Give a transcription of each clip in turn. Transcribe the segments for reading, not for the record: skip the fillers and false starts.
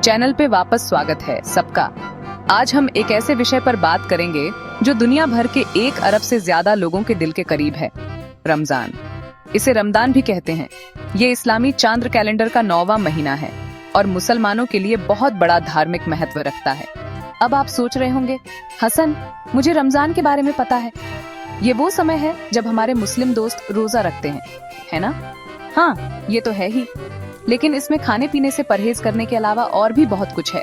Channel पे वापस स्वागत है सबका। आज हम एक ऐसे विषय पर बात करेंगे जो दुनिया भर के 1 अरब से ज्यादा लोगों के दिल के करीब है, रमजान। इसे रमदान भी कहते हैं। ये इस्लामी चांद्र कैलेंडर का 9वां महीना है और मुसलमानों के लिए बहुत बड़ा धार्मिक महत्व रखता है। अब आप सोच रहे होंगे, हसन, मुझे रमजान के बारे में पता है। ये वो समय है जब हमारे मुस्लिम दोस्त रोजा रखते हैं, है ना? हाँ, ये तो है ही, लेकिन इसमें खाने पीने से परहेज करने के अलावा और भी बहुत कुछ है।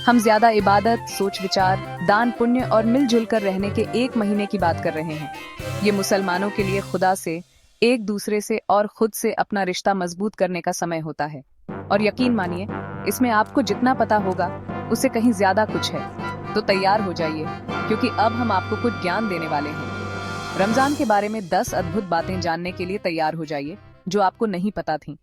हम ज्यादा इबादत, सोच विचार, दान पुण्य और मिलजुल कर रहने के 1 महीने की बात कर रहे हैं। ये मुसलमानों के लिए खुदा से, एक दूसरे से और खुद से अपना रिश्ता मजबूत करने का समय होता है। और यकीन मानिए, इसमें आपको जितना पता होगा उससे कहीं ज्यादा कुछ है। तो तैयार हो जाइए, क्योंकि अब हम आपको कुछ ज्ञान देने वाले हैं। रमजान के बारे में 10 अद्भुत बातें जानने के लिए तैयार हो जाइए जो आपको नहीं पता थी।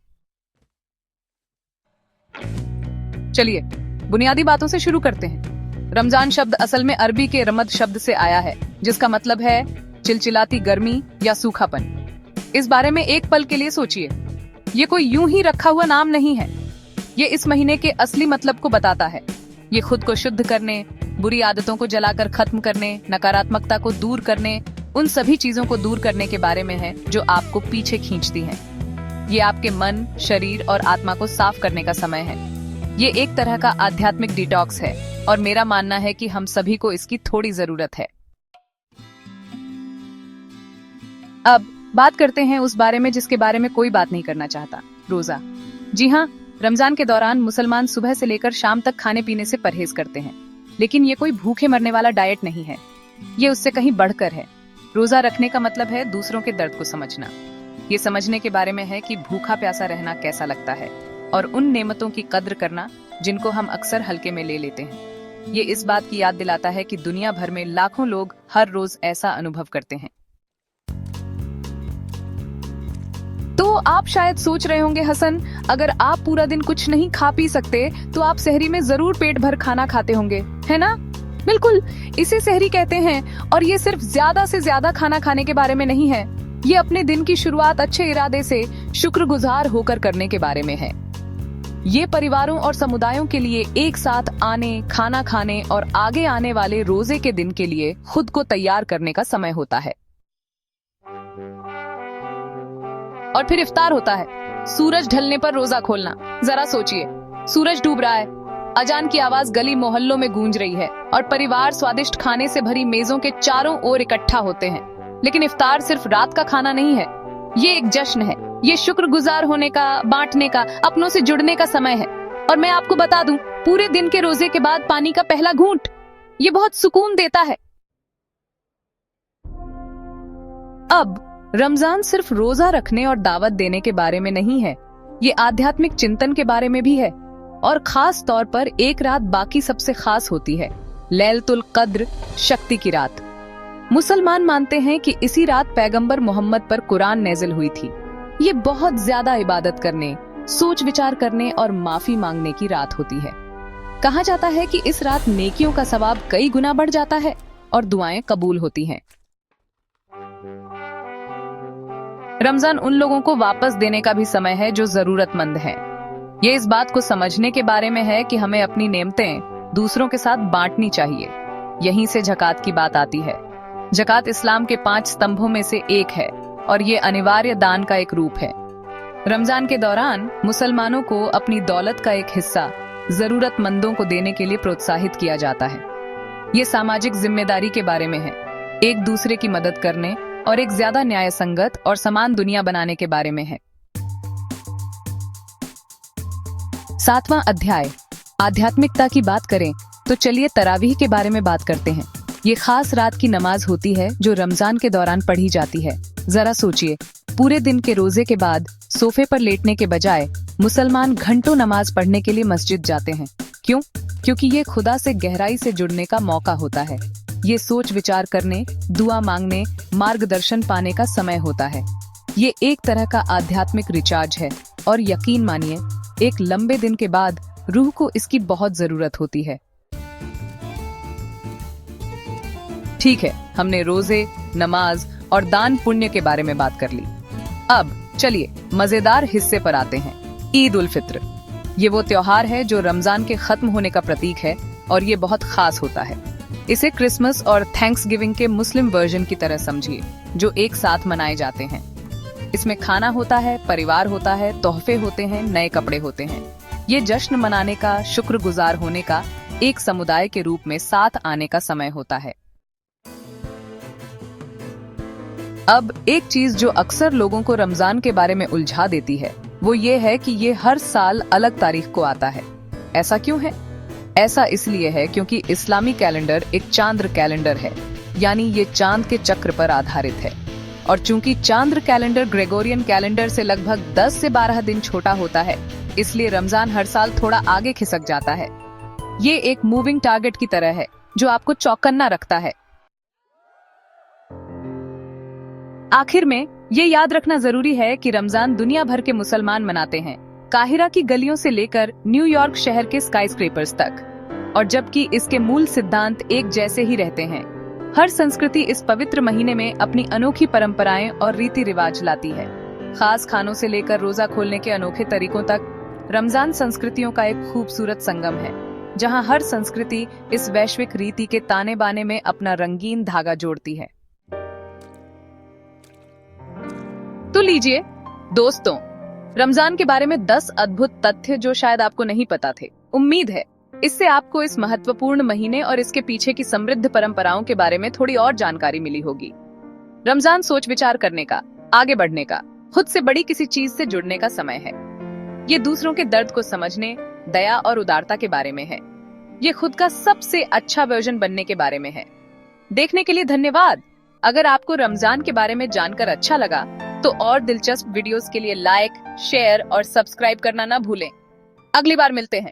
चलिए बुनियादी बातों से शुरू करते हैं। रमजान शब्द असल में अरबी के रमद शब्द से आया है, जिसका मतलब है चिलचिलाती गर्मी या सूखापन। इस बारे में एक पल के लिए सोचिए। ये कोई यूं ही रखा हुआ नाम नहीं है। ये इस महीने के असली मतलब को बताता है। ये खुद को शुद्ध करने, बुरी आदतों को जलाकर खत्म करने, नकारात्मकता को दूर करने, उन सभी चीजों को दूर करने के बारे में है जो आपको पीछे खींचती हैं। ये आपके मन, शरीर और आत्मा को साफ करने का समय है। ये एक तरह का आध्यात्मिक डिटॉक्स है और मेरा मानना है कि हम सभी को इसकी थोड़ी जरूरत है। अब बात करते हैं उस बारे में जिसके बारे में कोई बात नहीं करना चाहता, रोजा। जी हाँ, रमजान के दौरान मुसलमान सुबह से लेकर शाम तक खाने पीने से परहेज करते हैं। लेकिन ये कोई भूखे मरने वाला डाइट नहीं है। ये उससे कहीं बढ़कर है। रोजा रखने का मतलब है दूसरों के दर्द को समझना। ये समझने के बारे में है कि भूखा प्यासा रहना कैसा लगता है और उन नेमतों की कद्र करना जिनको हम अक्सर हल्के में ले लेते हैं। ये इस बात की याद दिलाता है कि दुनिया भर में लाखों लोग हर रोज ऐसा अनुभव करते हैं। तो आप शायद सोच रहे होंगे, हसन, अगर आप पूरा दिन कुछ नहीं खा पी सकते तो आप सहरी में जरूर पेट भर खाना खाते होंगे, है ना? बिल्कुल, इसे सहरी कहते हैं। और ये सिर्फ ज्यादा से ज्यादा खाना खाने के बारे में नहीं है। ये अपने दिन की शुरुआत अच्छे इरादे से शुक्रगुजार होकर करने के बारे में है। ये परिवारों और समुदायों के लिए एक साथ आने, खाना खाने और आगे आने वाले रोजे के दिन के लिए खुद को तैयार करने का समय होता है। और फिर इफ्तार होता है, सूरज ढलने पर रोजा खोलना। जरा सोचिए, सूरज डूब रहा है, अजान की आवाज गली मोहल्लों में गूंज रही है और परिवार स्वादिष्ट खाने से भरी मेजों के चारों ओर इकट्ठा होते हैं। लेकिन इफ्तार सिर्फ रात का खाना नहीं है, ये एक जश्न है। ये शुक्रगुजार होने का, बांटने का, अपनों से जुड़ने का समय है। और मैं आपको बता दूं, पूरे दिन के रोजे के बाद पानी का पहला घूंट, ये बहुत सुकून देता है। अब रमजान सिर्फ रोजा रखने और दावत देने के बारे में नहीं है, ये आध्यात्मिक चिंतन के बारे में भी है। और खास तौर पर एक रात बाकी सबसे खास होती है, लैलतुल कद्र, शक्ति की रात। मुसलमान मानते हैं कि इसी रात पैगंबर मोहम्मद पर कुरान नाज़िल हुई थी। ये बहुत ज्यादा इबादत करने, सोच विचार करने और माफी मांगने की रात होती है। कहा जाता है कि इस रात नेकियों का सवाब कई गुना बढ़ जाता है और दुआएं कबूल होती हैं। रमजान उन लोगों को वापस देने का भी समय है जो जरूरतमंद हैं। ये इस बात को समझने के बारे में है कि हमें अपनी नेमतें दूसरों के साथ बांटनी चाहिए। यहीं से ज़कात की बात आती है। ज़कात इस्लाम के 5 स्तंभों में से एक है और ये अनिवार्य दान का एक रूप है। रमजान के दौरान मुसलमानों को अपनी दौलत का एक हिस्सा जरूरतमंदों को देने के लिए प्रोत्साहित किया जाता है। ये सामाजिक जिम्मेदारी के बारे में है, एक दूसरे की मदद करने और एक ज्यादा न्याय संगत और समान दुनिया बनाने के बारे में है। 7वां अध्याय, आध्यात्मिकता की बात करें तो चलिए तरावीह के बारे में बात करते हैं। ये खास रात की नमाज होती है जो रमजान के दौरान पढ़ी जाती है। जरा सोचिए, पूरे दिन के रोजे के बाद सोफे पर लेटने के बजाय मुसलमान घंटों नमाज पढ़ने के लिए मस्जिद जाते हैं। क्यों? क्योंकि ये खुदा से गहराई से जुड़ने का मौका होता है। ये सोच विचार करने, दुआ मांगने, मार्गदर्शन पाने का समय होता है। ये एक तरह का आध्यात्मिक रिचार्ज है और यकीन मानिए, एक लंबे दिन के बाद रूह को इसकी बहुत जरूरत होती है। ठीक है, हमने रोजे, नमाज और दान पुण्य के बारे में बात कर ली। अब चलिए मजेदार हिस्से पर आते हैं, ईद उल फित्र। ये वो त्योहार है जो रमजान के खत्म होने का प्रतीक है और ये बहुत खास होता है। इसे क्रिसमस और थैंक्सगिविंग के मुस्लिम वर्जन की तरह समझिए, जो एक साथ मनाए जाते हैं। इसमें खाना होता है, परिवार होता है, तोहफे होते हैं, नए कपड़े होते हैं। ये जश्न मनाने का, शुक्रगुजार होने का, एक समुदाय के रूप में साथ आने का समय होता है। अब एक चीज जो अक्सर लोगों को रमजान के बारे में उलझा देती है, वो ये है कि ये हर साल अलग तारीख को आता है। ऐसा क्यों है? ऐसा इसलिए है क्योंकि इस्लामी कैलेंडर एक चांद्र कैलेंडर है, यानी ये चांद के चक्र पर आधारित है। और चूंकि चांद्र कैलेंडर ग्रेगोरियन कैलेंडर से लगभग 10 से 12 दिन छोटा होता है, इसलिए रमजान हर साल थोड़ा आगे खिसक जाता है। ये एक मूविंग टारगेट की तरह है जो आपको चौकन्ना रखता है। आखिर में ये याद रखना जरूरी है कि रमजान दुनिया भर के मुसलमान मनाते हैं, काहिरा की गलियों से लेकर न्यूयॉर्क शहर के स्काईस्क्रेपर्स तक, और जबकि इसके मूल सिद्धांत एक जैसे ही रहते हैं। हर संस्कृति इस पवित्र महीने में अपनी अनोखी परंपराएं और रीति रिवाज लाती है। खास खानों से लेकर रोजा खोलने के अनोखे तरीकों तक, रमजान संस्कृतियों का एक खूबसूरत संगम है, जहां हर संस्कृति इस वैश्विक रीति के ताने बाने में अपना रंगीन धागा जोड़ती है। तो लीजिए दोस्तों, रमजान के बारे में 10 अद्भुत तथ्य जो शायद आपको नहीं पता थे। उम्मीद है इससे आपको इस महत्वपूर्ण महीने और इसके पीछे की समृद्ध परंपराओं के बारे में थोड़ी और जानकारी मिली होगी। रमजान सोच विचार करने का, आगे बढ़ने का, खुद से बड़ी किसी चीज से जुड़ने का समय है। ये दूसरों के दर्द को समझने, दया और उदारता के बारे में है। ये खुद का सबसे अच्छा वर्जन बनने के बारे में है। देखने के लिए धन्यवाद। अगर आपको रमजान के बारे में जानकर अच्छा लगा तो और दिलचस्प वीडियोस के लिए लाइक, शेयर और सब्सक्राइब करना ना भूलें। अगली बार मिलते हैं।